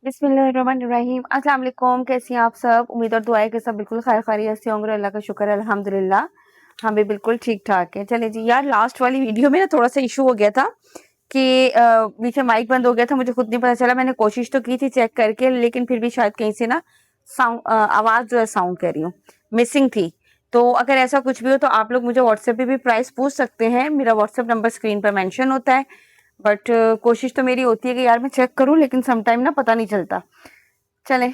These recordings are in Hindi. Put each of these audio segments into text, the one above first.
बिस्मिल्लाहिर्रहमानिर्रहीम। अस्सलाम वालेकुम। कैसी हैं आप सब? उम्मीद और दुआ है कि सब बिल्कुल खैर खैरियत से होंगे। अल्लाह का शुक्र है, अल्हम्दुलिल्लाह हम भी बिल्कुल ठीक ठाक हैं। चले जी यार, लास्ट वाली वीडियो में ना थोड़ा सा इशू हो गया था कि बीच में माइक बंद हो गया था, मुझे खुद नहीं पता चला। मैंने कोशिश तो की थी चेक करके, लेकिन फिर भी शायद कहीं से ना आवाज़ जो है, साउंड कह रही हूँ, मिसिंग थी। तो अगर ऐसा कुछ भी हो तो आप लोग मुझे व्हाट्सएप पे भी प्राइस पूछ सकते हैं। मेरा व्हाट्सएप नंबर स्क्रीन पर मेंशन होता है। बट कोशिश तो मेरी होती है कि यार मैं चेक करूं, लेकिन समटाइम ना पता नहीं चलता। चले,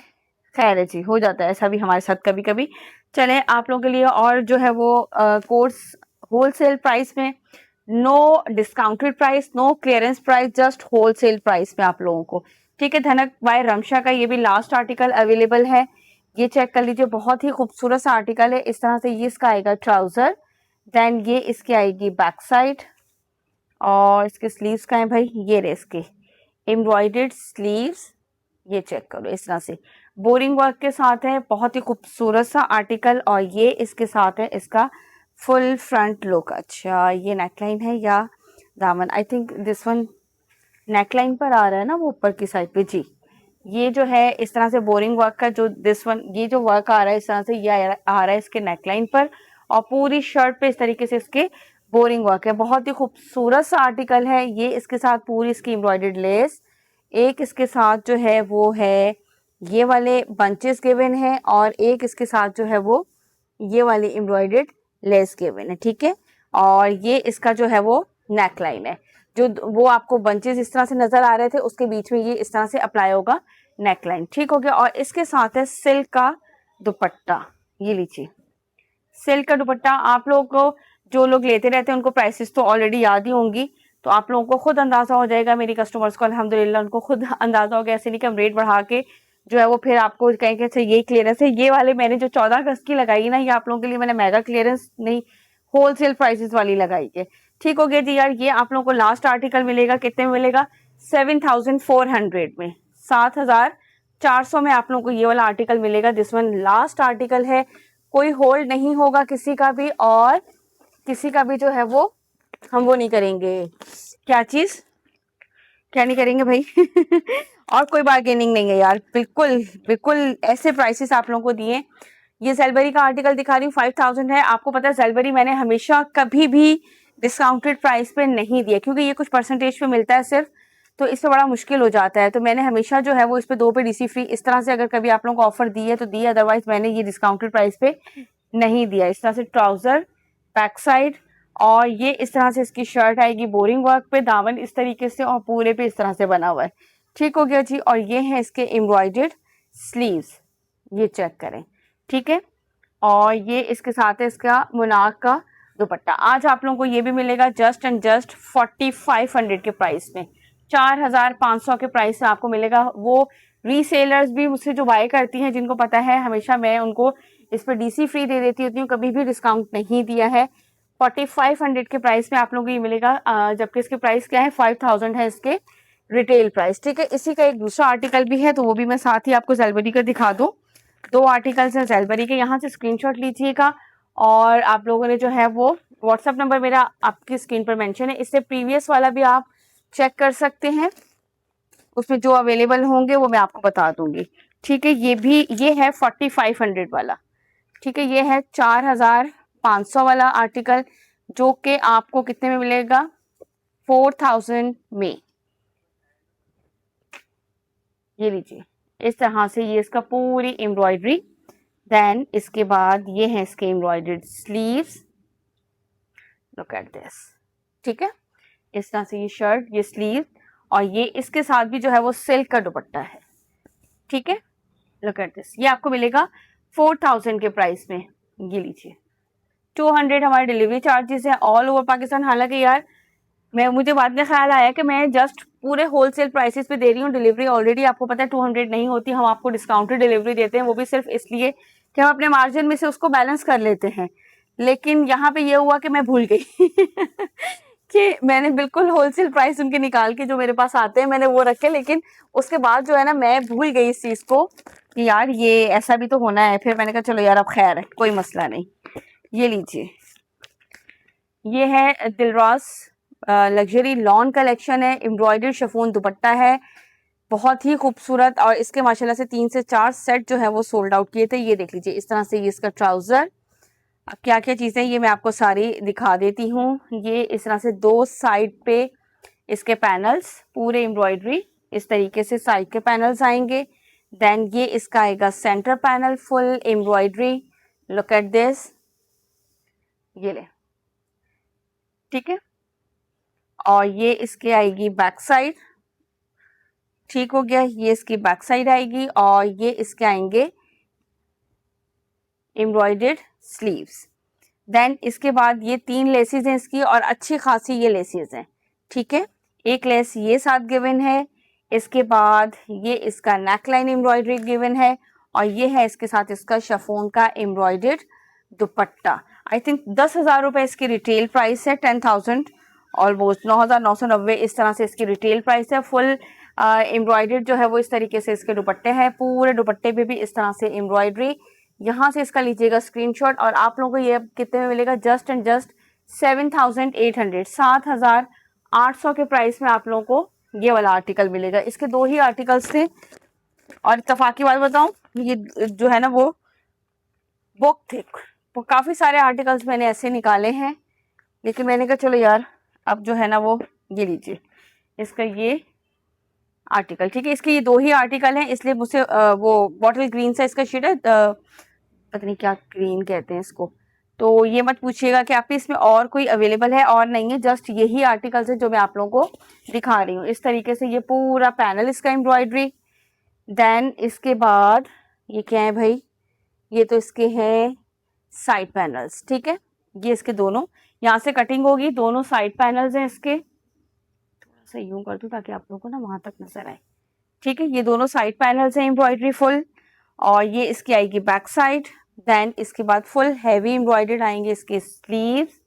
खैर है जी, हो जाता है ऐसा भी हमारे साथ कभी कभी। चले आप लोगों के लिए और जो है वो कोर्स होलसेल प्राइस में, no discounted price, no clearance price, just wholesale price में आप लोगों को। ठीक है, धनक बाय रमशा का ये भी लास्ट आर्टिकल अवेलेबल है। ये चेक कर लीजिए, बहुत ही खूबसूरत सा आर्टिकल है। इस तरह से ये इसका आएगा ट्राउजर, देन ये इसकी आएगी बैक साइड, और इसके स्लीव्स का है भाई, ये रहे इसके एम्ब्रॉयडर्ड स्लीव्स। ये चेक करो, इस तरह से बोरिंग वर्क के साथ है, बहुत ही खूबसूरत सा आर्टिकल। और ये इसके साथ है इसका फुल फ्रंट लुक। अच्छा, ये नेकलाइन है या दामन? I think this one neckline पर आ रहा है ना, वो ऊपर की साइड पे जी। ये जो है इस तरह से बोरिंग वर्क का जो दिस वन, ये जो वर्क आ रहा है इस तरह से, ये आ रहा है इसके नेकलाइन पर, और पूरी शर्ट पे इस तरीके से इसके बोरिंग वर्क है। बहुत ही खूबसूरत सा आर्टिकल है ये। इसके साथ पूरी इसकी एम्ब्रॉयडर्ड लेस, एक इसके साथ जो है वो है ये वाले बंचेस गिवन है, और एक इसके साथ जो है वो ये वाली एम्ब्रॉयडर्ड लेस गिवन है। ठीक है, और ये इसका जो है वो नेकलाइन है। जो वो आपको बंचेस इस तरह से नजर आ रहे थे, उसके बीच में ये इस तरह से अप्लाई होगा नेकलाइन। ठीक हो गया। और इसके साथ है सिल्क का दुपट्टा। ये लीजिए, सिल्क का दुपट्टा। आप लोगों को, जो लोग लेते रहते हैं, उनको प्राइसेस तो ऑलरेडी याद ही होंगी, तो आप लोगों को खुद अंदाजा हो जाएगा। मेरी कस्टमर्स को अल्हम्दुलिल्लाह उनको खुद अंदाजा हो गया। ऐसे नहीं कि हम रेट बढ़ा के जो है वो फिर आपको कहेंगे अच्छा ये क्लियरेंस है। ये वाले मैंने जो 14 अगस्त की लगाई ना, ये आप लोगों के लिए मैंने मेगा क्लियरेंस नहीं, होलसेल प्राइसेस वाली लगाई है। ठीक हो गया जी यार। ये आप लोगों को लास्ट आर्टिकल मिलेगा, कितने में मिलेगा? 7400 में, 7400 में आप लोगों को ये वाला आर्टिकल मिलेगा। दिस वन लास्ट आर्टिकल है, कोई होल्ड नहीं होगा किसी का भी, और किसी का भी जो है वो हम वो नहीं करेंगे। क्या चीज, क्या नहीं करेंगे भाई? और कोई बार्गेनिंग नहीं है यार, बिल्कुल बिल्कुल ऐसे प्राइसेस आप लोगों को दिए। ये जेलबरी का आर्टिकल दिखा रही हूँ, 5000 है। आपको पता है जेलबरी मैंने हमेशा कभी भी डिस्काउंटेड प्राइस पे नहीं दिया, क्योंकि ये कुछ परसेंटेज पे मिलता है सिर्फ, तो इस पे बड़ा मुश्किल हो जाता है। तो मैंने हमेशा जो है वो इस पे 2 पे डीसी फ्री, इस तरह से अगर कभी आप लोगों को ऑफर दी है तो दी है, अदरवाइज मैंने ये डिस्काउंटेड प्राइस पे नहीं दिया। इस तरह से ट्राउजर, बैक साइड, और ये इस तरह से इसकी शर्ट आएगी बोरिंग वर्क पे, दामन इस तरीके से, और पूरे पे इस तरह से बना हुआ है। ठीक हो गया जी। और ये है इसके एम्ब्रॉयडर्ड स्लीव्स, ये चेक करें। ठीक है, और ये इसके साथ है इसका मुनाक का दुपट्टा। आज आप लोगों को ये भी मिलेगा जस्ट एंड जस्ट 4500 के प्राइस में, 4500 के प्राइस में आपको मिलेगा। वो रीसेलर्स भी मुझसे जो बाय करती हैं, जिनको पता है हमेशा मैं उनको इस पर डीसी फ्री दे देती होती हूँ, कभी भी डिस्काउंट नहीं दिया है। 4500 के प्राइस में आप लोगों को ये मिलेगा, जबकि इसके प्राइस क्या है, 5000 है इसके रिटेल प्राइस। ठीक है, इसी का एक दूसरा आर्टिकल भी है, तो वो भी मैं साथ ही आपको जेलबरी का दिखा दूं। 2 आर्टिकल्स हैं जेलबरी के, यहाँ से स्क्रीनशॉट लीजिएगा। और आप लोगों ने जो है वो व्हाट्सएप नंबर मेरा आपकी स्क्रीन पर मेंशन है, इससे प्रीवियस वाला भी आप चेक कर सकते हैं, उसमें जो अवेलेबल होंगे वो मैं आपको बता दूंगी। ठीक है, ये भी ये है 4500 वाला। ठीक है, ये है 4500 वाला आर्टिकल, जो कि आपको कितने में मिलेगा? 4000 में। ये लीजिए, इस तरह से ये इसका पूरी एम्ब्रॉयडरी। देन इसके बाद ये है इसके embroidered sleeves, look at this. ठीक है, इस तरह से ये शर्ट, ये स्लीव, और ये इसके साथ भी जो है वो सिल्क का दुपट्टा है। ठीक है, लुक एट दिस। ये आपको मिलेगा 4000 के प्राइस में। ये लीजिए, 200 हमारे डिलीवरी चार्जेस है ऑल ओवर पाकिस्तान। हालांकि यार मुझे बाद में ख्याल आया कि मैं जस्ट पूरे होलसेल प्राइसेस पे दे रही हूँ डिलीवरी। ऑलरेडी आपको पता है 200 नहीं होती, हम आपको डिस्काउंटेड डिलीवरी देते हैं, वो भी सिर्फ इसलिए कि हम अपने मार्जिन में से उसको बैलेंस कर लेते हैं। लेकिन यहाँ पे ये हुआ कि मैं भूल गई कि मैंने बिल्कुल होलसेल प्राइस उनके निकाल के जो मेरे पास आते हैं मैंने वो रखे, लेकिन उसके बाद जो है ना मैं भूल गई इस चीज को कि यार ये ऐसा भी तो होना है। फिर मैंने कहा चलो यार अब खैर है, कोई मसला नहीं। ये लीजिए, ये है दिलराज लग्जरी लॉन कलेक्शन है, एम्ब्रॉयडर्ड शिफॉन दुपट्टा है, बहुत ही खूबसूरत। और इसके माशाल्लाह से 3 से 4 सेट जो है वो सोल्ड आउट किए थे। ये देख लीजिए इस तरह से ये इसका ट्राउजर। अब क्या क्या चीजें ये मैं आपको सारी दिखा देती हूँ। ये इस तरह से 2 साइड पे इसके पैनल्स पूरे एम्ब्रॉयडरी इस तरीके से साइड के पैनल्स आएंगे। देन ये इसका आएगा centre panel full embroidery. Look at this, ये ले, ठीक है। और ये इसके आएगी बैक साइड, ठीक हो गया। ये इसकी बैक साइड आएगी और ये इसके आएंगे एम्ब्रॉयडर्ड स्लीव्स। देन इसके बाद ये 3 लेसेस हैं इसकी और अच्छी खासी ये लेसेस हैं, ठीक है। एक लेस ये साथ गिवन है, इसके बाद ये इसका नेकलाइन एम्ब्रॉयडरी गिवन है और ये है इसके साथ इसका शिफॉन का एम्ब्रॉयडर्ड दुपट्टा। आई थिंक 10,000 रुपए इसकी रिटेल प्राइस है, 10,000 ऑलमोस्ट 9,990 इस तरह से इसकी रिटेल प्राइस है। फुल एम्ब्रॉयडर्ड जो है वो इस तरीके से इसके दुपट्टे हैं, पूरे दुपट्टे पे भी इस तरह से एम्ब्रॉयडरी। यहाँ से इसका लीजिएगा स्क्रीनशॉट और आप लोगों को ये कितने में मिलेगा, जस्ट एंड जस्ट 7,800, 7,800 के प्राइस में आप लोगों को ये वाला आर्टिकल मिलेगा। इसके 2 ही आर्टिकल्स थे और इत्तेफाक की बात बताऊं, ये जो है ना वो बुक थे। तो काफी सारे आर्टिकल्स मैंने ऐसे निकाले हैं, लेकिन मैंने कहा चलो यार अब जो है ना वो ये लीजिए इसका ये आर्टिकल, ठीक है। इसके ये 2 ही आर्टिकल हैं, इसलिए मुझसे वो बॉटल ग्रीन सा इसका शेड है, पता नहीं क्या ग्रीन कहते हैं इसको, तो ये मत पूछिएगा कि आप इसमें और कोई अवेलेबल है और नहीं है। जस्ट यही आर्टिकल्स है जो मैं आप लोगों को दिखा रही हूँ। इस तरीके से ये पूरा पैनल इसका एम्ब्रॉयडरी। देन इसके बाद ये क्या है भाई, ये तो इसके हैं साइड पैनल्स, ठीक है। ये इसके दोनों यहाँ से कटिंग होगी, दोनों साइड पैनल्स हैं इसके। थोड़ा सा यूं कर दूं ताकि आप लोगों को ना वहां तक नजर आए, ठीक है। ये दोनों साइड पैनल्स हैं एम्ब्रॉयडरी फुल और ये इसकी आएगी बैक साइड। देन इसके बाद फुल हैवी एम्ब्रॉयडर्ड आएंगे इसके स्लीव्स,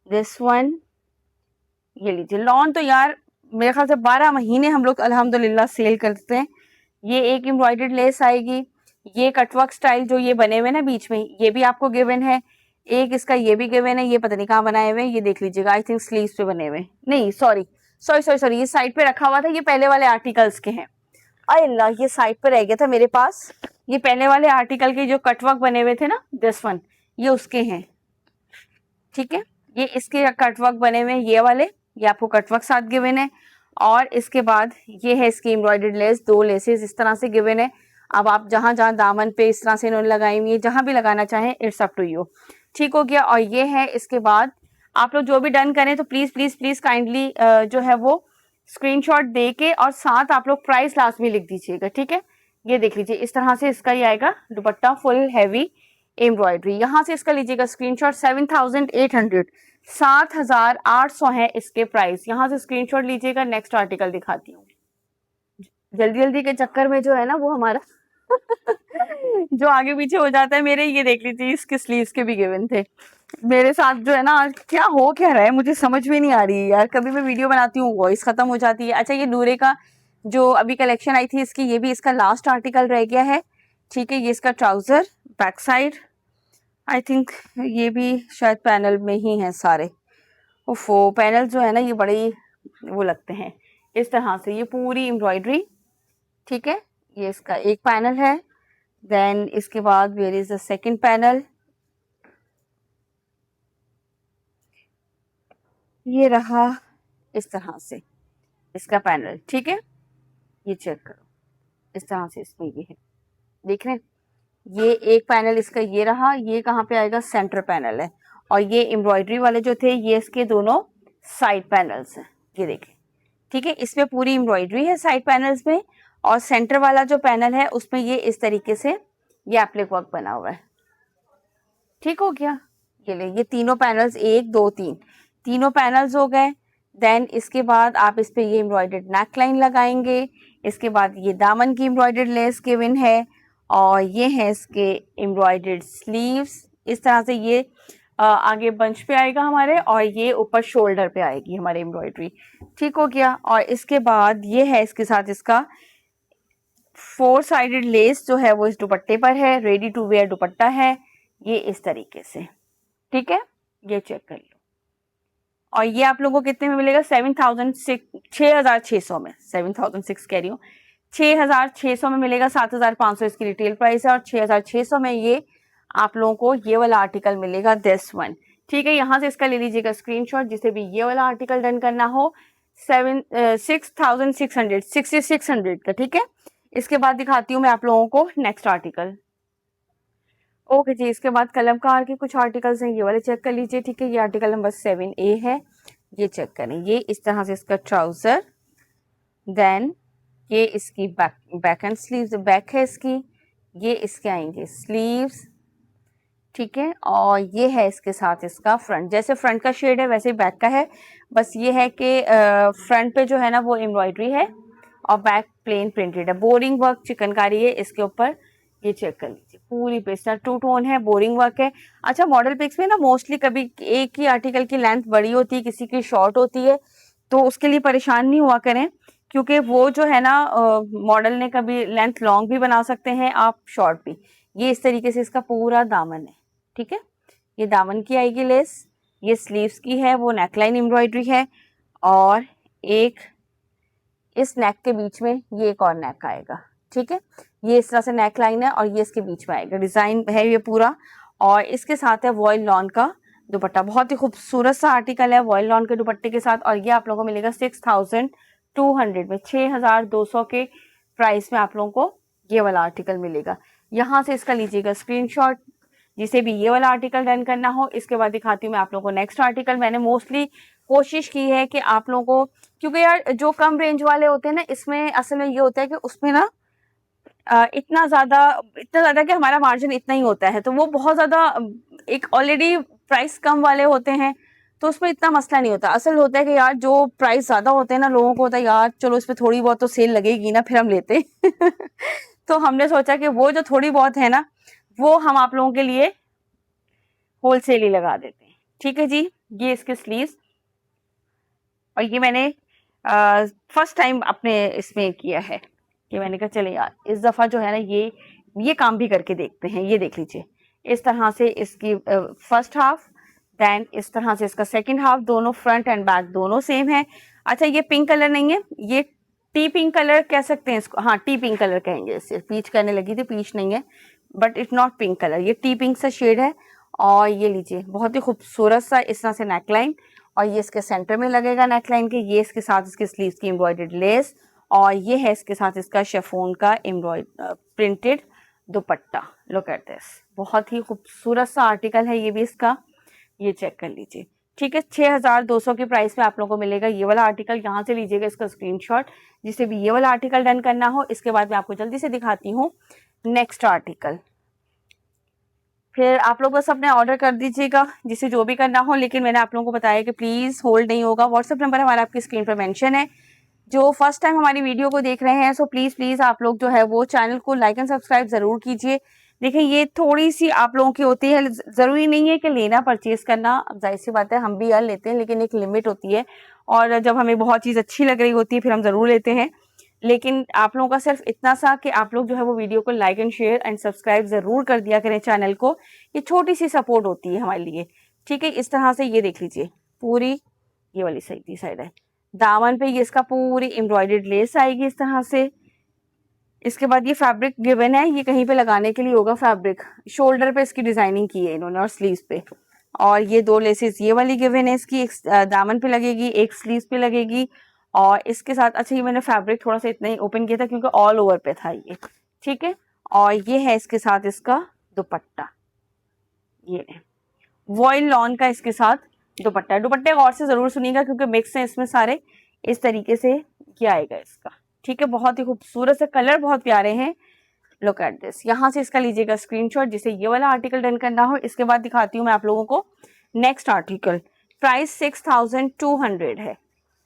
दिस वन। ये लीजिए लॉन तो यार मेरे ख्याल से 12 महीने हम लोग अल्हम्दुलिल्लाह सेल करते हैं। ये एक एम्ब्रॉयडर्ड लेस आएगी, ये कटवर्क स्टाइल जो ये बने हुए ना बीच में, ये भी आपको गिवन है। एक इसका ये भी गिवन है, ये पता नहीं कहाँ बनाए हुए हैं, ये देख लीजिएगा। आई थिंक स्लीव्स पे बने हुए, नहीं सॉरी सॉरी सॉरी सॉरी, ये साइड पे रखा हुआ था, ये पहले वाले आर्टिकल्स के हैं। अल्लाह ये साइड पे रह गया था मेरे पास, ये पहले वाले आर्टिकल के जो कटवर्क बने हुए थे ना, दिस वन, ये उसके हैं, ठीक है। ये इसके कटवर्क बने हुए हैं ये वाले, ये आपको कटवर्क साथ गिवन है। और इसके बाद ये है इसकी एम्ब्रॉयडर्ड लेस, 2 लेसेस इस तरह से गिवन है। अब आप जहां जहां दामन पे इस तरह से इन्होंने लगाई हुई है, जहां भी लगाना चाहें, इट्स अप टू यू, ठीक हो गया। और ये है इसके बाद आप लोग जो भी डन करें तो प्लीज प्लीज प्लीज काइंडली जो है वो स्क्रीनशॉट दे के और साथ आप लोग प्राइस लास्ट में लिख दीजिएगा, ठीक है। ये देख लीजिए इस तरह से इसका ही आएगा दुपट्टा फुल हैवी एम्ब्रॉयडरी। यहाँ से इसका लीजिएगा स्क्रीनशॉट, 7,800, 7,800 है इसके प्राइस। यहाँ से स्क्रीनशॉट लीजिएगा। नेक्स्ट आर्टिकल दिखाती हूँ। जल्दी जल्दी के चक्कर में जो है ना वो हमारा जो आगे पीछे हो जाता है मेरे। ये देख लीजिए इसके स्लीव्स के भी गिवन थे मेरे साथ, जो है ना क्या हो क्या रहा है मुझे समझ में नहीं आ रही है यार। कभी मैं वीडियो बनाती हूँ वॉइस खत्म हो जाती है। अच्छा ये नूरे का जो अभी कलेक्शन आई थी इसकी, ये भी इसका लास्ट आर्टिकल रह गया है, ठीक है। ये इसका trouser back side, I think ये भी शायद पैनल में ही है सारे। ओफो पैनल जो है ना ये बड़े वो लगते हैं इस तरह से, ये पूरी एम्ब्रॉयडरी, ठीक है। ये इसका एक पैनल है। देन इसके बाद where is the second panel, ये रहा इस तरह से इसका पैनल, ठीक है। ये चेक करो इस तरह से इसमें ये है, देख रहे हैं। ये एक पैनल इसका ये रहा, ये कहाँ पे आएगा, सेंटर पैनल है। और ये एम्ब्रॉयडरी वाले जो थे ये इसके दोनों साइड पैनल्स हैं, ये देखें, ठीक है। इसमें पूरी एम्ब्रॉयडरी है साइड पैनल्स में और सेंटर वाला जो पैनल है उसमें ये इस तरीके से ये एप्लिक वर्क बना हुआ है, ठीक हो गया। ये ले ये तीनों पैनल्स 1 2 3 तीनों पैनल्स हो गए। देन इसके बाद आप इस पे ये एम्ब्रॉयडर्ड नेक लाइन लगाएंगे। इसके बाद ये दामन की एम्ब्रॉयडर्ड लेस गिवन है और ये है इसके एम्ब्रॉयडर्ड स्लीव्स। इस तरह से ये आगे बंच पे आएगा हमारे और ये ऊपर शोल्डर पे आएगी हमारी एम्ब्रॉयडरी, ठीक हो गया। और इसके बाद ये है इसके साथ इसका 4 साइडेड लेस जो है वो इस दुपट्टे पर है, रेडी टू वेयर दुपट्टा है ये इस तरीके से, ठीक है। ये चेक कर लो। और ये आप लोगों को कितने में मिलेगा, 6,600 में, 7,600 कह रही हूँ, 6,600 में मिलेगा, 7,500 इसकी रिटेल प्राइस है और 6,600 में ये आप लोगों को ये वाला आर्टिकल मिलेगा, दिस वन। ठीक है, यहाँ से इसका ले लीजिएगा स्क्रीनशॉट, जिसे भी ये वाला आर्टिकल डन करना हो। 6,600 का। ठीक है, इसके बाद दिखाती हूँ मैं आप लोगों को नेक्स्ट आर्टिकल। ओके जी, इसके बाद कलमकार के कुछ आर्टिकल्स हैं, ये वाले चेक कर लीजिए। ठीक है, ये आर्टिकल नंबर 7A है, ये चेक करें। ये इस तरह से इसका ट्राउजर, देन ये इसकी बैक एंड स्लीव्स, बैक है इसकी, ये इसके आएंगे स्लीव्स। ठीक है, और ये है इसके साथ इसका फ्रंट, जैसे फ्रंट का शेड है वैसे ही बैक का है, बस ये है कि फ्रंट पे जो है ना वो एम्ब्रॉयडरी है और बैक प्लेन प्रिंटेड है। बोरिंग वर्क चिकनकारी है इसके ऊपर, ये चेक कर लीजिए, पूरी पेस्टल टू टोन है, बोरिंग वर्क है। अच्छा, मॉडल पिक्स में ना मोस्टली कभी एक ही आर्टिकल की लेंथ बड़ी होती है, किसी की शॉर्ट होती है, तो उसके लिए परेशान नहीं हुआ करें, क्योंकि वो जो है ना मॉडल ने कभी लेंथ लॉन्ग भी बना सकते हैं आप, शॉर्ट भी। ये इस तरीके से इसका पूरा दामन है। ठीक है, ये दामन की आएगी लेस, ये स्लीव्स की है, वो नेकलाइन एम्ब्रॉयडरी है, और एक इस नेक के बीच में ये एक और नेक आएगा। ठीक है, ये इस तरह से नेक लाइन है और ये इसके बीच में आएगा, डिजाइन है ये पूरा। और इसके साथ है वॉयल लॉन का दुपट्टा, बहुत ही खूबसूरत सा आर्टिकल है वॉयल लॉन के दुपट्टे के साथ, और ये आप लोगों को मिलेगा 6,200 में, 6,200 के प्राइस में आप लोगों को ये वाला आर्टिकल मिलेगा। यहाँ से इसका लीजिएगा स्क्रीनशॉट, जिसे भी ये वाला आर्टिकल डन करना हो। इसके बाद दिखाती हूँ मैं आप लोगों को नेक्स्ट आर्टिकल। मैंने मोस्टली कोशिश की है कि आप लोगों को, क्योंकि यार जो कम रेंज वाले होते हैं ना, इसमें असल में ये होता है कि उसमें ना इतना ज्यादा कि हमारा मार्जिन इतना ही होता है, तो वो बहुत ज्यादा एक ऑलरेडी प्राइस कम वाले होते हैं, तो उसमें इतना मसला नहीं होता। असल होता है कि यार जो प्राइस ज्यादा होते हैं ना, लोगों को होता है यार चलो इस पे थोड़ी बहुत तो सेल लगेगी ना, फिर हम लेते तो हमने सोचा कि वो जो थोड़ी बहुत है ना, वो हम आप लोगों के लिए होलसेल ही लगा देते हैं। ठीक है जी, ये इसके स्लीव्स, और ये मैंने फर्स्ट टाइम अपने इसमें किया है कि मैंने कहा चले यार इस दफा जो है ना ये काम भी करके देखते हैं। ये देख लीजिए, इस तरह से इसकी फर्स्ट हाफ, देन इस तरह से इसका सेकंड हाफ, दोनों फ्रंट एंड बैक दोनों सेम है। अच्छा, ये पिंक कलर नहीं है, ये टी पिंक कलर कह सकते हैं इसको, हाँ टी पिंक कलर कहेंगे इसे, पीच कहने लगी थी, पीच नहीं है, but it not pink colour, ये टी पिंक सा शेड है। और ये लीजिए, बहुत ही खूबसूरत सा इस तरह से नेकलाइन, और ये इसके सेंटर में लगेगा नेकलाइन के, ये इसके साथ इसके स्लीव्स की एम्ब्रॉयडर्ड लेस, और ये है इसके साथ इसका शिफॉन का printed dupatta. Look at this, बहुत ही खूबसूरत सा आर्टिकल है ये भी इसका, ये चेक कर लीजिए। ठीक है, 6,200 की प्राइस में आप लोगों को मिलेगा ये वाला आर्टिकल। यहाँ से लीजिएगा इसका स्क्रीनशॉट, जिसे भी ये वाला आर्टिकल डन करना हो। इसके बाद मैं आपको जल्दी से दिखाती हूँ नेक्स्ट आर्टिकल, फिर आप लोग बस अपने ऑर्डर कर दीजिएगा जिसे जो भी करना हो। लेकिन मैंने आप लोगों को बताया कि प्लीज होल्ड नहीं होगा, व्हाट्सएप नंबर हमारा आपकी स्क्रीन पर मेंशन है। जो फर्स्ट टाइम हमारी वीडियो को देख रहे हैं, सो प्लीज आप लोग जो है वो चैनल को लाइक एंड सब्सक्राइब जरूर कीजिए। देखिए, ये थोड़ी सी आप लोगों की होती है, जरूरी नहीं है कि लेना परचेज करना, जाहिर सी बात है हम भी यार लेते हैं, लेकिन एक लिमिट होती है, और जब हमें बहुत चीज अच्छी लग रही होती है फिर हम जरूर लेते हैं। लेकिन आप लोगों का सिर्फ इतना सा कि आप लोग जो है वो वीडियो को like and share and subscribe जरूर कर दिया करें चैनल को, ये छोटी सी सपोर्ट होती है हमारे लिए। ठीक है, इस तरह से ये देख लीजिए, पूरी ये वाली साइड है, दामन पे ये इसका पूरी एम्ब्रॉयडर्ड लेस आएगी इस तरह से। इसके बाद ये फैब्रिक गिवन है, ये कहीं पे लगाने के लिए होगा फैब्रिक, शोल्डर पे इसकी डिजाइनिंग की है इन्होंने और स्लीव्स पे, और ये दो लेसेस ये वाली गिवन है इसकी, एक दामन पे लगेगी, एक स्लीव्स पे लगेगी। और इसके साथ, अच्छा ये मैंने फैब्रिक थोड़ा सा इतना ही ओपन किया था क्योंकि ऑल ओवर पे था ये। ठीक है, और ये है इसके साथ इसका दुपट्टा, ये वॉयल लॉन का इसके साथ दुपट्टा। दुपट्टे गौर से जरूर सुनिएगा क्योंकि मिक्स है इसमें सारे, इस तरीके से क्या आएगा इसका। ठीक है, बहुत ही खूबसूरत से कलर, बहुत प्यारे हैं। लुक एट दिस, यहाँ से इसका लीजिएगा स्क्रीनशॉट जिसे ये वाला आर्टिकल डन करना हो। इसके बाद दिखाती हूँ मैं आप लोगों को नेक्स्ट आर्टिकल। प्राइस 6,200 है।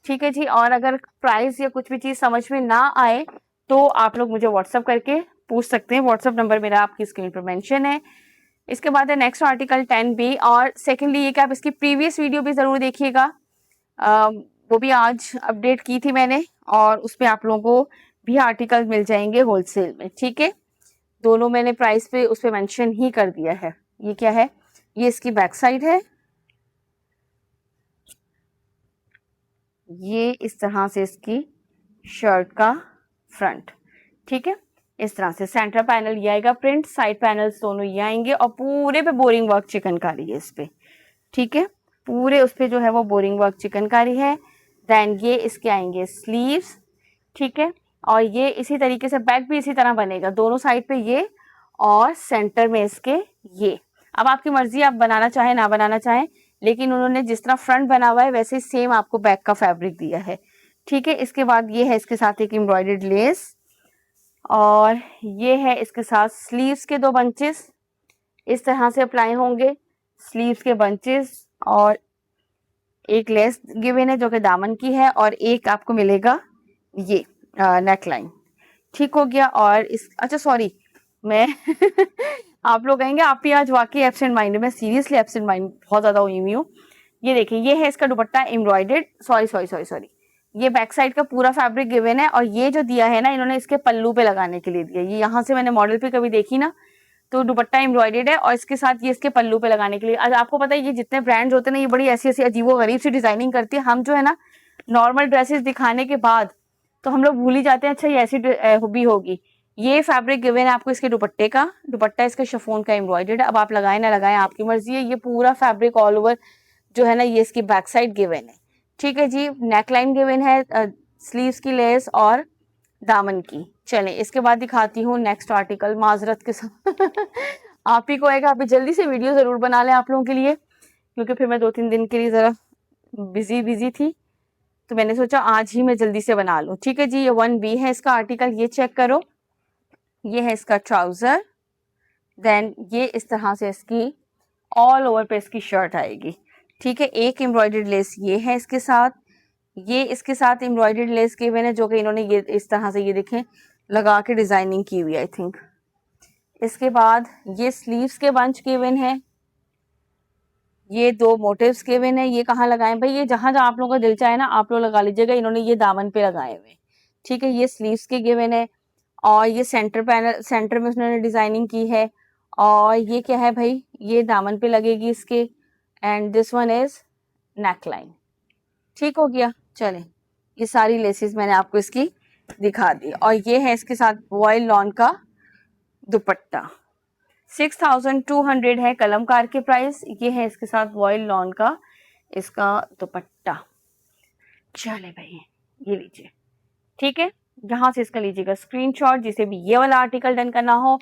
ठीक है जी, और अगर प्राइस या कुछ भी चीज समझ में ना आए तो आप लोग मुझे व्हाट्सअप करके पूछ सकते हैं, व्हाट्सअप नंबर मेरा आपकी स्क्रीन पर मेंशन है। इसके बाद है नेक्स्ट आर्टिकल 10B, और सेकेंडली ये कि आप इसकी प्रीवियस वीडियो भी जरूर देखिएगा, वो भी आज अपडेट की थी मैंने, और उसमें आप लोगों को भी आर्टिकल मिल जाएंगे होलसेल में। ठीक है, दोनों मैंने प्राइस पे उस पर मेंशन ही कर दिया है। ये क्या है, ये इसकी बैक साइड है, ये इस तरह से इसकी शर्ट का फ्रंट, ठीक है। इस तरह से सेंटर पैनल ये आएगा प्रिंट, साइड पैनल्स दोनों ये आएंगे और पूरे पे बोरिंग वर्क चिकनकारी है इस पे, ठीक है। पूरे उस पे जो है वो बोरिंग वर्क चिकनकारी है। देन ये इसके आएंगे स्लीव्स, ठीक है। और ये इसी तरीके से बैक भी इसी तरह बनेगा, दोनों साइड पे ये और सेंटर में इसके ये। अब आपकी मर्जी, आप बनाना चाहें ना बनाना चाहें, लेकिन उन्होंने जिस तरह फ्रंट बना हुआ है वैसे सेम आपको बैक का फैब्रिक दिया है, ठीक है। इसके बाद ये है इसके साथ एक एम्ब्रॉयडर्ड लेस, और ये है इसके साथ स्लीव्स के 2 बंचेस, इस तरह से अप्लाई होंगे स्लीव्स के बंचेस। और एक लेस गिवन है जो कि दामन की है, और एक आपको मिलेगा ये नेक लाइन, ठीक हो गया। और इस अच्छा सॉरी मैं आप लोग कहेंगे आप ही आज वाकई एब्सेंट माइंड है, मैं सीरियसली एब्सेंट माइंड बहुत ज्यादा हुई हूँ। ये देखिए ये है इसका दुपट्टा एम्ब्रॉयडर्ड, सॉरी ये बैक साइड का पूरा फैब्रिक गिवन है, और ये जो दिया है ना इन्होंने इसके पल्लू पे लगाने के लिए दिया, ये यहाँ से मैंने मॉडल पे कभी देखी ना, तो दुपट्टा एम्ब्रॉयडर्ड है और इसके साथ ये इसके पल्लू पे लगाने के लिए। आज आपको पता है ये जितने ब्रांड्स होते हैं ना ये बड़ी ऐसी ऐसी अजीबो गरीब सी डिजाइनिंग करती है, हम जो है ना नॉर्मल ड्रेसेस दिखाने के बाद तो हम लोग भूल ही जाते हैं अच्छा ये ऐसी भी होगी। ये फैब्रिक गिवन है आपको इसके दुपट्टे का, दुपट्टा इसका शिफॉन का एम्ब्रॉयडर्ड है। अब आप लगाए ना लगाएं आपकी मर्जी है। ये पूरा फैब्रिक ऑल ओवर जो है ना ये इसकी बैक साइड गिवन है, ठीक है जी। नेक लाइन गिवन है, स्लीव्स की लेस और दामन की। चलें इसके बाद दिखाती हूँ नेक्स्ट आर्टिकल माजरत के साथ आप ही को आएगा, आप जल्दी से वीडियो जरूर बना लें आप लोगों के लिए, क्योंकि फिर मैं 2-3 दिन के लिए जरा बिजी थी, तो मैंने सोचा आज ही मैं जल्दी से बना लूं, ठीक है जी। ये 1B है इसका आर्टिकल, ये चेक करो, ये है इसका ट्राउजर। देन ये इस तरह से इसकी ऑल ओवर पे इसकी शर्ट आएगी, ठीक है। एक एम्ब्रॉयडर्ड लेस ये है इसके साथ, ये इसके साथ एम्ब्रॉयडर्ड लेस के हुए हैं जो कि इन्होंने ये इस तरह से ये देखें लगा के डिजाइनिंग की हुई आई थिंक। इसके बाद ये स्लीव्स के बंच के हुए हैं, ये 2 मोटिव्स के हुए हैं। ये कहाँ लगाए भाई, ये जहां जहां आप लोगों का दिल चाहे ना आप लोग लगा लीजिएगा, इन्होंने ये दामन पे लगाए हुए, ठीक है। ये स्लीव्स के गिवन है, और ये सेंटर पैनल सेंटर में उन्होंने डिजाइनिंग की है, और ये क्या है भाई ये दामन पे लगेगी इसके, and this one is neck line, ठीक हो गया। चलें ये सारी लेसेस मैंने आपको इसकी दिखा दी, और ये है इसके साथ वॉयल लॉन का दुपट्टा, 6200 है कलमकार के प्राइस। ये है इसके साथ वॉयल लॉन का इसका दुपट्टा। चले भाई ये लीजिए, ठीक है। यहाँ से इसका लीजिएगा स्क्रीनशॉट, जिसे भी ये वाला आर्टिकल डन करना हो।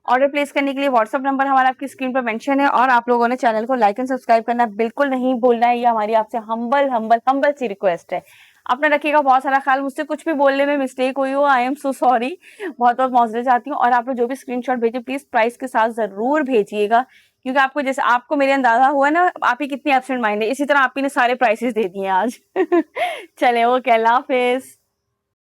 ऑर्डर प्लेस करने के लिए व्हाट्सअप नंबर हमारा आपकी स्क्रीन पर मेंशन है, और आप लोगों ने चैनल को लाइक एंड सब्सक्राइब करना बिल्कुल नहीं भूलना है, ये हमारी आपसे हम्बल सी रिक्वेस्ट है। अपना रखिएगा बहुत सारा ख्याल, मुझसे कुछ भी बोलने में मिस्टेक हुई हो आई एम सो सॉरी, बहुत बहुत माजरत चाहती हूँ। और आप लोग जो भी स्क्रीनशॉट भेजिए प्लीज प्राइस के साथ जरूर भेजिएगा, क्योंकि आपको जैसे आपको मेरे अंदाजा हुआ ना आप ही कितनी एब्सेंट माइंड है, इसी तरह आप ही ने सारे प्राइसेस दे दिए आज चले ओके, अल्लाह हाफिज।